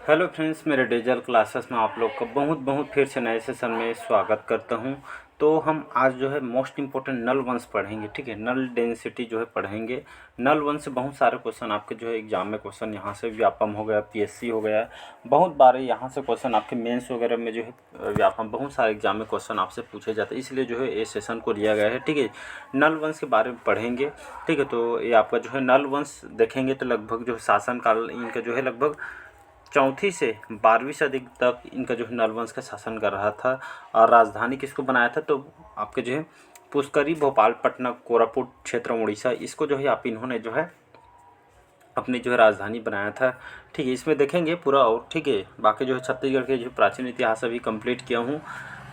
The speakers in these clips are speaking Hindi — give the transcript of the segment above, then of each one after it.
हेलो फ्रेंड्स, मेरे डिजिटल क्लासेस में आप लोग का बहुत बहुत फिर से नए सेशन में स्वागत करता हूं। तो हम आज जो है मोस्ट इम्पोर्टेंट नल वंस पढ़ेंगे। ठीक है, नल डेंसिटी जो है पढ़ेंगे। नल वन से बहुत सारे क्वेश्चन आपके जो है एग्जाम में क्वेश्चन यहाँ से व्यापम हो गया, पीएससी हो गया, बहुत बार यहाँ से क्वेश्चन आपके मेंस वगैरह में जो है व्यापम बहुत सारे एग्जाम में क्वेश्चन आपसे पूछे जाते हैं, इसलिए जो है ये सेशन को लिया गया है। ठीक है, नल वंश के बारे में पढ़ेंगे। ठीक है, तो ये आपका जो है नल वंश देखेंगे तो लगभग जो है शासनकाल इनका जो है लगभग चौथी से 12वीं सदी तक इनका जो है नल वंश का शासन कर रहा था। और राजधानी किसको बनाया था, तो आपके जो है पुष्करी, भोपालपट्टनम, कोरापुट क्षेत्र, उड़ीसा, इसको जो है आप इन्होंने जो है अपनी जो है राजधानी बनाया था। ठीक है, इसमें देखेंगे पूरा। और ठीक है, बाकी जो है छत्तीसगढ़ के जो प्राचीन इतिहास अभी कंप्लीट किया हूँ,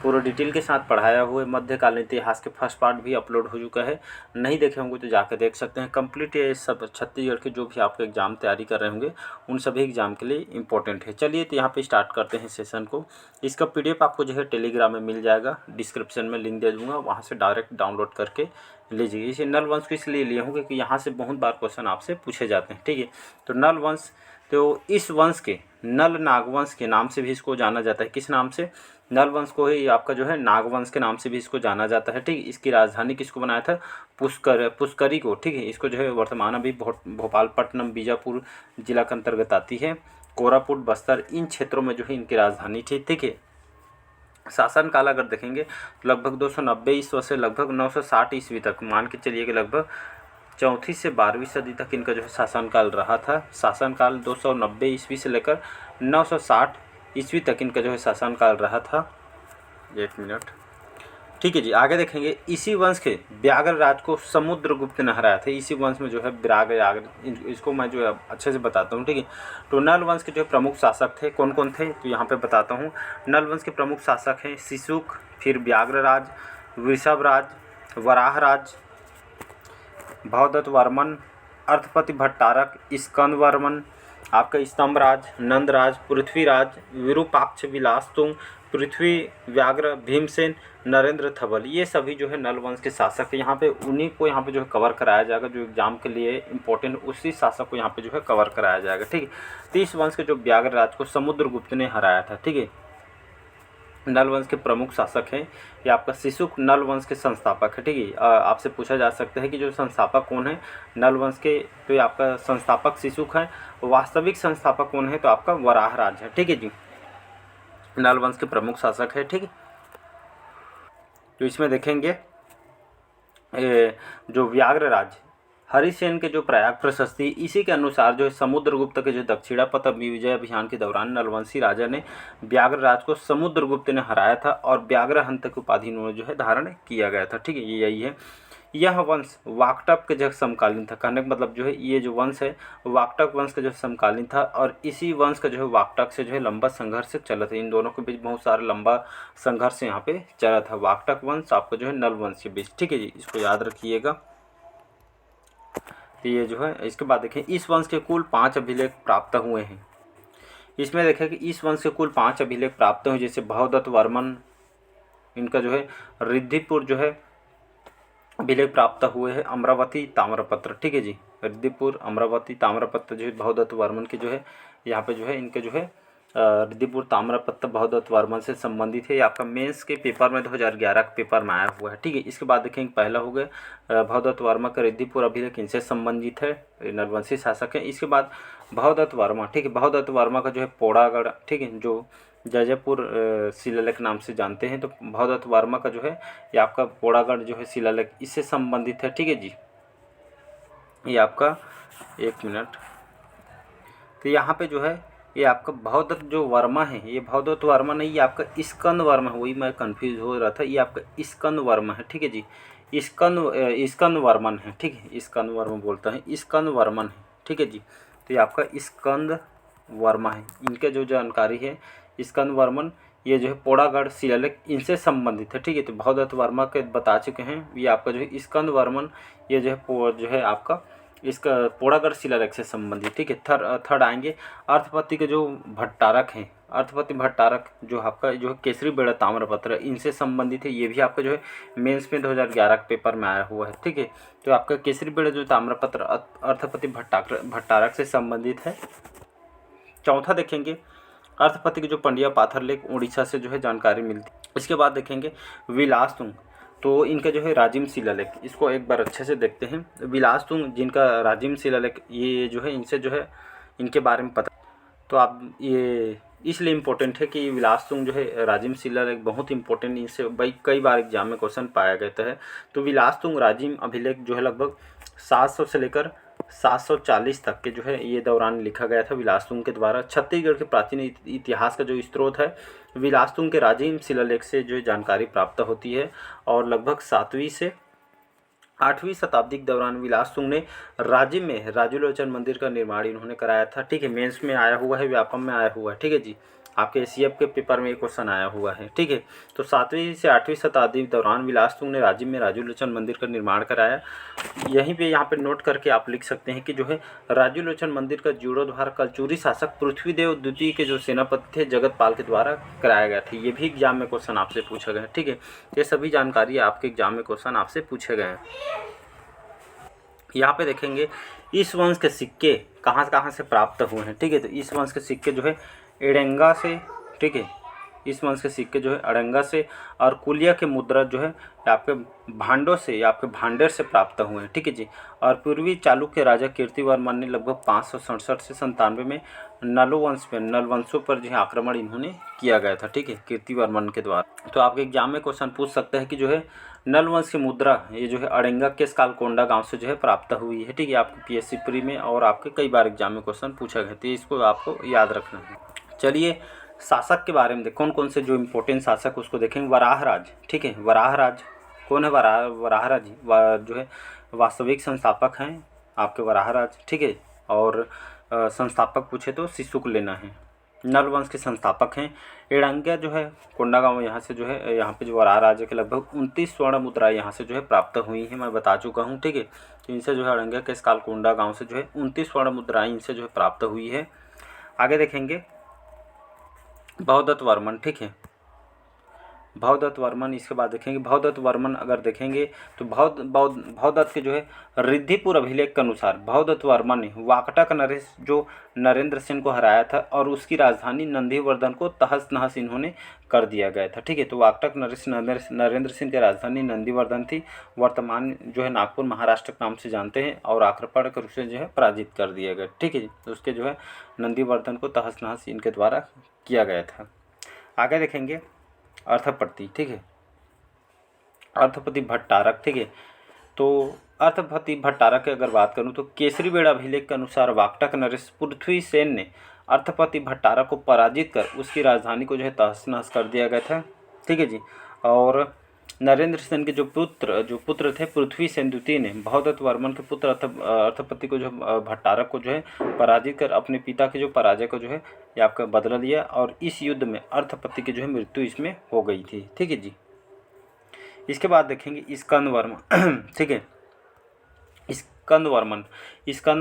पूरा डिटेल के साथ पढ़ाया हुआ है। मध्यकालीन इतिहास के फर्स्ट पार्ट भी अपलोड हो चुका है, नहीं देखे होंगे तो जाकर देख सकते हैं। कंप्लीट ये सब छत्तीसगढ़ के जो भी आपके एग्ज़ाम तैयारी कर रहे होंगे उन सभी एग्ज़ाम के लिए इंपॉर्टेंट है। चलिए तो यहाँ पे स्टार्ट करते हैं सेशन को। इसका पीडीएफ आपको जो है टेलीग्राम में मिल जाएगा, डिस्क्रिप्शन में लिंक दे दूँगा, वहाँ से डायरेक्ट डाउनलोड करके लीजिए। इसे नल वंश को इसलिए लिए हूँ क्योंकि यहाँ से बहुत बार क्वेश्चन आपसे पूछे जाते हैं। ठीक है, तो नल वंश, तो इस वंश के नल नागवंश के नाम से भी इसको जाना जाता है। किस नाम से? नल वंश को ही आपका जो है नागवंश के नाम से भी इसको जाना जाता है। ठीक, इसकी राजधानी किसको बनाया था? पुष्करी को। ठीक है, इसको जो है वर्तमान अभी भोपालपट्टनम बीजापुर जिला के अंतर्गत आती है। कोरापुट, बस्तर, इन क्षेत्रों में जो है इनकी राजधानी थी। ठीक है, शासनकाल अगर देखेंगे तो लगभग 290 ईस्वी से लगभग 960 ईस्वी तक, मान के चलिए कि लगभग चौथी से 12वीं सदी तक इनका जो है शासनकाल रहा था। शासनकाल 290 ईस्वी से लेकर 960 ईस्वी तक इनका जो है शासनकाल रहा था। 1 मिनट। ठीक है जी, आगे देखेंगे। इसी वंश के व्याघ्र राज को समुद्रगुप्त ने हराया था। इसी वंश में जो है इसको मैं जो है अच्छे से बताता हूँ। ठीक है, तो नल वंश के जो प्रमुख शासक थे कौन कौन थे, तो यहाँ पे बताता हूँ। नल वंश के प्रमुख शासक हैं शिशुक, फिर व्याघ्र राज, वृषभ राज, वराह राज, भवदत्त वर्मन, अर्थपति भट्टारक, स्कंद वर्मन, आपका स्तंभराज, नंदराज, पृथ्वीराज, विरूपाक्ष विलास तुंग, पृथ्वी व्याघ्र, भीमसेन, नरेंद्र थवल, ये सभी जो है नल वंश के शासक है। यहाँ पे उन्हीं को यहाँ पे जो है कवर कराया जाएगा, जो एग्जाम के लिए इंपॉर्टेंट उसी शासक को यहाँ पे जो है कवर कराया जाएगा। ठीक है, तो इस वंश के जो व्याघ्र राज को समुद्रगुप्त ने हराया था। ठीक है, नल वंश के प्रमुख शासक हैं। ये आपका शिशुक नल वंश के संस्थापक है। ठीक है, आपसे पूछा जा सकता है कि जो संस्थापक कौन है नल वंश के, तो ये आपका संस्थापक शिशुक है। वास्तविक संस्थापक कौन है, तो आपका वराह राज है। ठीक है जी, नल वंश के प्रमुख शासक है। ठीक है, तो इसमें देखेंगे जो व्याघ्र राज, हरिसेन के जो प्रयाग प्रशस्ति, इसी के अनुसार जो है समुद्रगुप्त के जो दक्षिणापथ विजय अभियान के दौरान नलवंशी राजा ने व्याघ्र राज को समुद्रगुप्त ने हराया था और व्याघ्र हंत की उपाधि इन्होंने जो है धारण किया गया था। ठीक है, ये यही है। यह वंश वाकटक के जो समकालीन था। कहने का मतलब जो है ये जो वंश है वाकटक वंश का जो समकालीन था, और इसी वंश का जो है वाकटक से जो है लंबा संघर्ष चला था। इन दोनों के बीच बहुत सारा लंबा संघर्ष यहाँ पे चला था, वाकटक वंश आपको जो है नल वंश के बीच। ठीक है जी, इसको याद रखिएगा। तो ये जो है, इसके बाद देखें इस वंश के कुल 5 अभिलेख प्राप्त हुए हैं। इसमें देखें कि इस वंश के कुल 5 अभिलेख प्राप्त हुए, जैसे भवदत्त वर्मन, इनका जो है रिद्धिपुर जो है अभिलेख प्राप्त हुए हैं। अमरावती ताम्रपत्र, ठीक है जी, रिद्धिपुर, अमरावती, ताम्रपत्र जो है भवदत्त वर्मन के जो है यहाँ पे जो है इनके जो है रिद्धिपुर ताम्रपत्र भवदत्त वर्मन से संबंधित है। ये आपका मेंस के पेपर में 2011 के पेपर में आया हुआ है। ठीक है, इसके बाद देखेंगे पहला हो गया भवदत्त वर्मा का रिद्धिपुर अभिलेख, इनसे संबंधित है, नरवंशी शासक है। इसके बाद भवदत्त वर्मा, ठीक है, भवदत्त वर्मा का जो है पोड़ागढ़, ठीक है, जो जयजयपुर शिलालेख नाम से जानते हैं, तो भवदत्त वर्मा का जो है ये आपका पोड़ागढ़ जो है शिलालेख इससे संबंधित है। ठीक है जी, ये आपका 1 मिनट। तो यहाँ पे जो है ये आपका भवदत्त जो वर्मा है, ये भवदत्त वर्मा नहीं, ये आपका स्कंद वर्मा है, वही मैं कंफ्यूज हो रहा था, ये आपका स्कंद वर्मा है। ठीक है जी, स्कंद वर्मन है। ठीक है, स्कंद वर्मा बोलता है, स्कंद वर्मन है। ठीक है जी, तो ये आपका स्कंद वर्मा है। इनके जो जानकारी है स्कंद वर्मन, ये जो है पोड़ागढ़ शिलालेख इनसे संबंधित है। ठीक है, तो भवदत्त वर्मा के बता चुके हैं। ये आपका जो है स्कंद वर्मन, ये जो है आपका इसका पोड़ागढ़ शिलालेख से संबंधित। ठीक है, थर्ड आएंगे अर्थपति के जो भट्टारक हैं, अर्थपति भट्टारक जो आपका जो है केसरी बेड़ा ताम्रपत्र इनसे संबंधित है। ये भी आपका जो है मेंस में 2011 के पेपर में आया हुआ है। ठीक है, तो आपका केसरी बेड़ा जो ताम्रपत्र अर्थपति भट्टारक से संबंधित है। चौथा देखेंगे अर्थपति के जो पंडिया पाथर लेक उड़ीसा से जो है जानकारी मिलती है। इसके बाद देखेंगे विलासतुंग, तो इनका जो है राजिम शिलालेख, इसको एक बार अच्छे से देखते हैं। विलासतुंग जिनका राजिम शिलालेख, ये जो है इनसे जो है इनके बारे में पता, तो आप ये इसलिए इम्पोर्टेंट है कि विलासतुंग जो है राजिम शिलालेख बहुत इंपॉर्टेंट, इनसे भाई कई बार एग्जाम में क्वेश्चन पाया गया है। तो विलासतुंग राजिम अभिलेख जो है लगभग 700 से लेकर 740 तक के जो है ये दौरान लिखा गया था विलासतुंग के द्वारा। छत्तीसगढ़ के प्राचीन इतिहास का जो स्रोत है विलासतुंग के राजिम शिलालेख से जो जानकारी प्राप्त होती है, और लगभग 7वीं से 8वीं शताब्दी के दौरान विलासतुंग ने राजिम में राजूलोचन मंदिर का निर्माण इन्होंने कराया था। ठीक है, मेंस में आया हुआ है, व्यापम में आया हुआ है। ठीक है जी, आपके एसीएफ के पेपर में एक क्वेश्चन आया हुआ है। ठीक है, तो 7वीं से 8वीं शताब्दी के दौरान विलासतुंग ने राजिम में राजूलोचन मंदिर का निर्माण कराया। यहीं पे यहाँ पे नोट करके आप लिख सकते हैं कि जो है राजूलोचन मंदिर का जीर्णोद्धार कलचुरी शासक पृथ्वीदेव द्वितीय के जो सेनापति थे जगतपाल के द्वारा कराया गया था। ये भी एग्जाम में क्वेश्चन आपसे पूछा गया है। ठीक है, ये सभी जानकारी आपके एग्जाम में क्वेश्चन आपसे पूछे गए हैं। यहाँ पे देखेंगे इस वंश के सिक्के कहाँ से प्राप्त हुए हैं। ठीक है, तो इस वंश के सिक्के जो है एड़ेंगा से, ठीक है, इस वंश के सिक्के जो है अड़ंगा से, और कुलिया के मुद्रा जो है आपके भांडों से या आपके भांडेर से प्राप्त हुए हैं। ठीक है जी, और पूर्वी चालुक्य राजा कीर्तिवर्मन ने लगभग 567 से 97 में नलवंशों पर जो है आक्रमण इन्होंने किया गया था। ठीक है, कीर्तिवर्मन के द्वारा। तो आपके एग्जाम में क्वेश्चन पूछ सकते हैं कि जो है नलवंश की मुद्रा ये जो है अड़ेंगा के कालकोंडा गांव से जो है प्राप्त हुई है। ठीक है, आपके पीएससी प्री में और आपके कई बार एग्जाम में क्वेश्चन पूछा गया, तो इसको आपको याद रखना है। चलिए शासक के बारे में देखें, कौन कौन से जो इम्पोर्टेंट शासक उसको देखेंगे। वराहराज, ठीक है, वराहराज कौन है? वराहराज जो है वास्तविक संस्थापक हैं आपके वराहराज। ठीक है, और संस्थापक पूछे तो शिशुक लेना है। नल वंश के संस्थापक हैं। एड़ंगा जो है कोंडागांव, यहाँ से जो है यहाँ पे जो वराहराज के लगभग 29 स्वर्ण मुद्राएं यहाँ से जो है प्राप्त हुई हैं, मैं बता चुका हूँ। ठीक है, तो इनसे जो है अड़ंगा के काल कोंडागांव से जो है 29 स्वर्ण मुद्राएं इनसे जो है प्राप्त हुई है। आगे देखेंगे भवदत्त वर्मन। ठीक है, भवदत्त वर्मन, इसके बाद देखेंगे भवदत्त वर्मन। अगर देखेंगे तो भवदत्त के जो है रिद्धिपुर अभिलेख के अनुसार भवदत्त वर्मन ने वाकटक नरेश जो नरेंद्र सेन को हराया था और उसकी राजधानी नंदीवर्धन को तहस नहस इन्होंने कर दिया गया था। ठीक है, तो वाकटक नरेश नरेंद्र सेन की राजधानी नंदीवर्धन थी, वर्तमान जो है नागपुर महाराष्ट्र के नाम से जानते हैं, और आक्रमण कर उसे जो है पराजित कर दिया गया। ठीक है, तो उसके जो है नंदीवर्धन को तहस नहस इनके द्वारा किया गया था। आगे देखेंगे अर्थपति। ठीक है, अर्थपति भट्टारक। ठीक है, तो अर्थपति भट्टारक की अगर बात करूं तो केसरी बेड़ा अभिलेख के अनुसार वाकटक नरेश पृथ्वी सेन ने अर्थपति भट्टारक को पराजित कर उसकी राजधानी को जो है तहस नहस कर दिया गया था। ठीक है जी, और नरेंद्र सेन के जो पुत्र थे पृथ्वी सेन द्वितीय ने भवदत्त वर्मन के पुत्र अर्थपति को जो भट्टारक को जो है पराजित कर अपने पिता के जो पराजय को जो है ये आपका बदला लिया, और इस युद्ध में अर्थपति की जो है मृत्यु इसमें हो गई थी। ठीक है जी, इसके बाद देखेंगे स्कंद वर्मन। ठीक है, स्कंद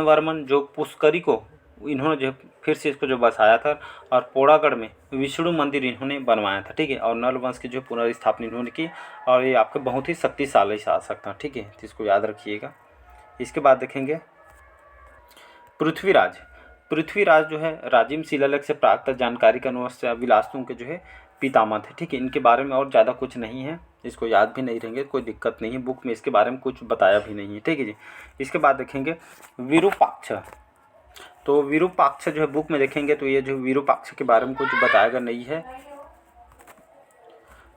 वर्मन जो पुष्करी को इन्होंने जो फिर से इसको जो बसाया था, और पोड़ागढ़ में विष्णु मंदिर इन्होंने बनवाया था। ठीक है, और नल वंश की जो पुनर्स्थापना इन्होंने की, और ये आपके बहुत ही शक्तिशाली शासक था। ठीक है, तो इसको याद रखिएगा। इसके बाद देखेंगे पृथ्वीराज जो है राजिम शिलालेख से प्राप्त जानकारी के अनुसार विलासतुंग के जो है पितामह थे। ठीक है, इनके बारे में और ज़्यादा कुछ नहीं है, इसको याद भी नहीं रहेंगे, कोई दिक्कत नहीं है, बुक में इसके बारे में कुछ बताया भी नहीं है। ठीक है जी, इसके बाद देखेंगे विरूपाक्ष। तो विरूपाक्ष जो है बुक में देखेंगे तो ये जो विरूपाक्ष के बारे में कुछ बताया गया नहीं है।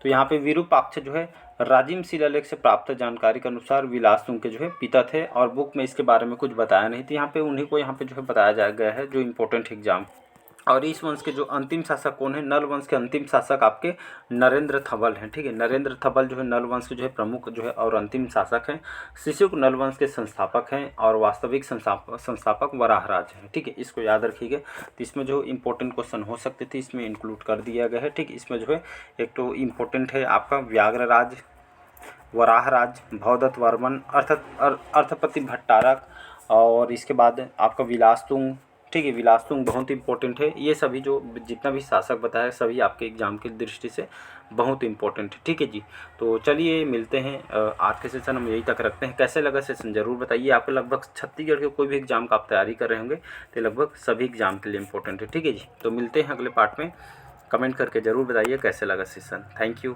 तो यहाँ पे विरूपाक्ष जो है राजिम शिलालेख से प्राप्त जानकारी के अनुसार विलासतुंग के जो है पिता थे, और बुक में इसके बारे में कुछ बताया नहीं था। यहाँ पे उन्हीं को यहाँ पे जो है बताया गया है जो इम्पोर्टेंट एग्जाम। और इस वंश के जो अंतिम शासक कौन है? नल वंश के अंतिम शासक आपके नरेंद्र थवल हैं। ठीक है, नरेंद्र थवल जो है नल वंश के जो है प्रमुख जो है और अंतिम शासक हैं। शिशुक नल वंश के संस्थापक हैं, और वास्तविक संस्थापक वराहराज हैं। ठीक है, इसको याद रखिएगा। तो इसमें जो इम्पोर्टेंट क्वेश्चन हो सकते थे इसमें इंक्लूड कर दिया गया है। ठीक, इसमें जो है एक तो इम्पोर्टेंट है आपका व्याघ्रराज, वराहराज, भवदत्त वर्मन, अर्थपति भट्टारक, और इसके बाद आपका विलासतुंग, ठीक है। विलासतुंग बहुत इंपॉर्टेंट है। ये सभी जो जितना भी शासक बताया सभी आपके एग्जाम की दृष्टि से बहुत इंपॉर्टेंट है, ठीक है जी। तो चलिए मिलते हैं। आज के सेशन हम यही तक रखते हैं। कैसे लगा सेशन ज़रूर बताइए। आपके लगभग छत्तीसगढ़ के कोई भी एग्जाम का आप तैयारी कर रहे होंगे तो लगभग सभी एग्जाम के लिए इंपॉर्टेंट है, ठीक है जी। तो मिलते हैं अगले पार्ट में। कमेंट करके ज़रूर बताइए कैसे लगा सेशन। Thank you.